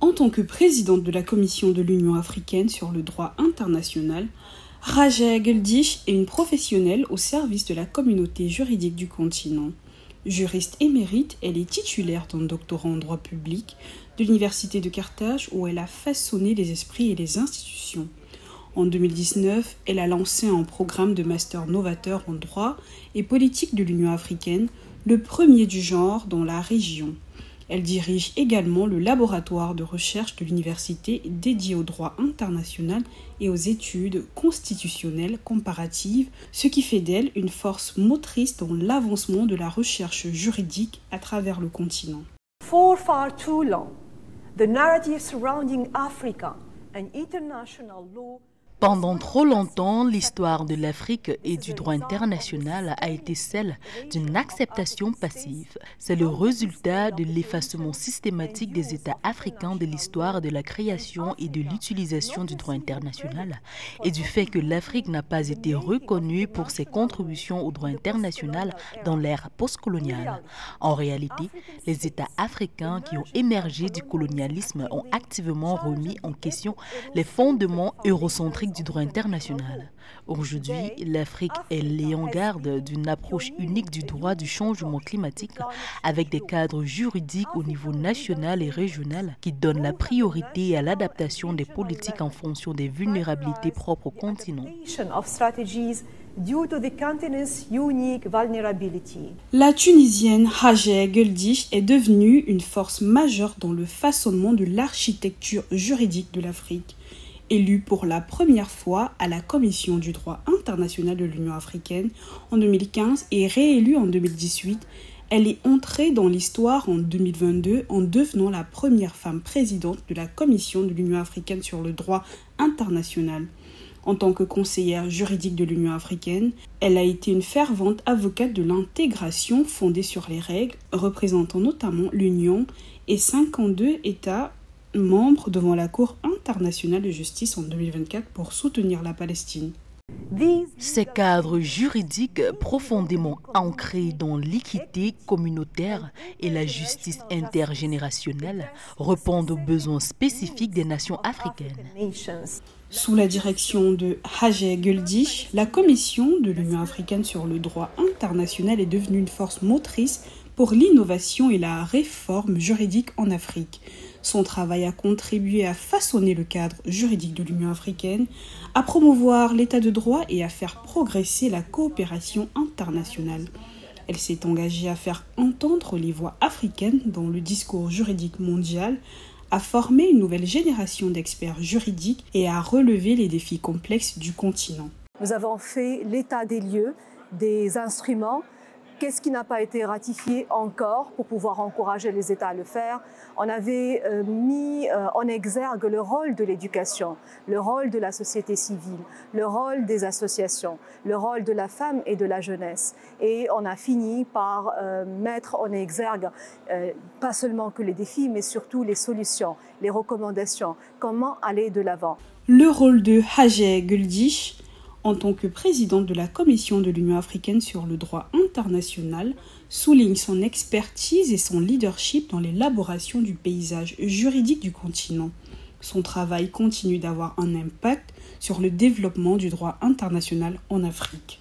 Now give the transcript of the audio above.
En tant que présidente de la Commission de l'Union africaine sur le droit international, Raja Geldish est une professionnelle au service de la communauté juridique du continent. Juriste émérite, elle est titulaire d'un doctorat en droit public de l'Université de Carthage où elle a façonné les esprits et les institutions. En 2019, elle a lancé un programme de master novateur en droit et politique de l'Union africaine, le premier du genre dans la région. Elle dirige également le laboratoire de recherche de l'université dédié au droit international et aux études constitutionnelles comparatives, ce qui fait d'elle une force motrice dans l'avancement de la recherche juridique à travers le continent. For far too long, the narrative surrounding Africa and international law. Pendant trop longtemps, l'histoire de l'Afrique et du droit international a été celle d'une acceptation passive. C'est le résultat de l'effacement systématique des États africains de l'histoire de la création et de l'utilisation du droit international et du fait que l'Afrique n'a pas été reconnue pour ses contributions au droit international dans l'ère postcoloniale. En réalité, les États africains qui ont émergé du colonialisme ont activement remis en question les fondements eurocentriques du droit international. Aujourd'hui, l'Afrique est l'avant-garde d'une approche unique du droit du changement climatique avec des cadres juridiques au niveau national et régional qui donnent la priorité à l'adaptation des politiques en fonction des vulnérabilités propres au continent. La Tunisienne Raja Geldish est devenue une force majeure dans le façonnement de l'architecture juridique de l'Afrique. Élue pour la première fois à la Commission du droit international de l'Union africaine en 2015 et réélue en 2018, elle est entrée dans l'histoire en 2022 en devenant la première femme présidente de la Commission de l'Union africaine sur le droit international. En tant que conseillère juridique de l'Union africaine, elle a été une fervente avocate de l'intégration fondée sur les règles, représentant notamment l'Union et 52 États membre devant la Cour internationale de justice en 2024 pour soutenir la Palestine. Ces cadres juridiques profondément ancrés dans l'équité communautaire et la justice intergénérationnelle répondent aux besoins spécifiques des nations africaines. Sous la direction de Raja Geldish, la Commission de l'Union africaine sur le droit international est devenue une force motrice pour l'innovation et la réforme juridique en Afrique. Son travail a contribué à façonner le cadre juridique de l'Union africaine, à promouvoir l'état de droit et à faire progresser la coopération internationale. Elle s'est engagée à faire entendre les voix africaines dans le discours juridique mondial, à former une nouvelle génération d'experts juridiques et à relever les défis complexes du continent. Nous avons fait l'état des lieux, des instruments. Qu'est-ce qui n'a pas été ratifié encore pour pouvoir encourager les États à le faire? On avait mis en exergue le rôle de l'éducation, le rôle de la société civile, le rôle des associations, le rôle de la femme et de la jeunesse. Et on a fini par mettre en exergue pas seulement que les défis, mais surtout les solutions, les recommandations, comment aller de l'avant. Le rôle de Raja Geldish en tant que présidente de la Commission de l'Union africaine sur le droit international, souligne son expertise et son leadership dans l'élaboration du paysage juridique du continent. Son travail continue d'avoir un impact sur le développement du droit international en Afrique.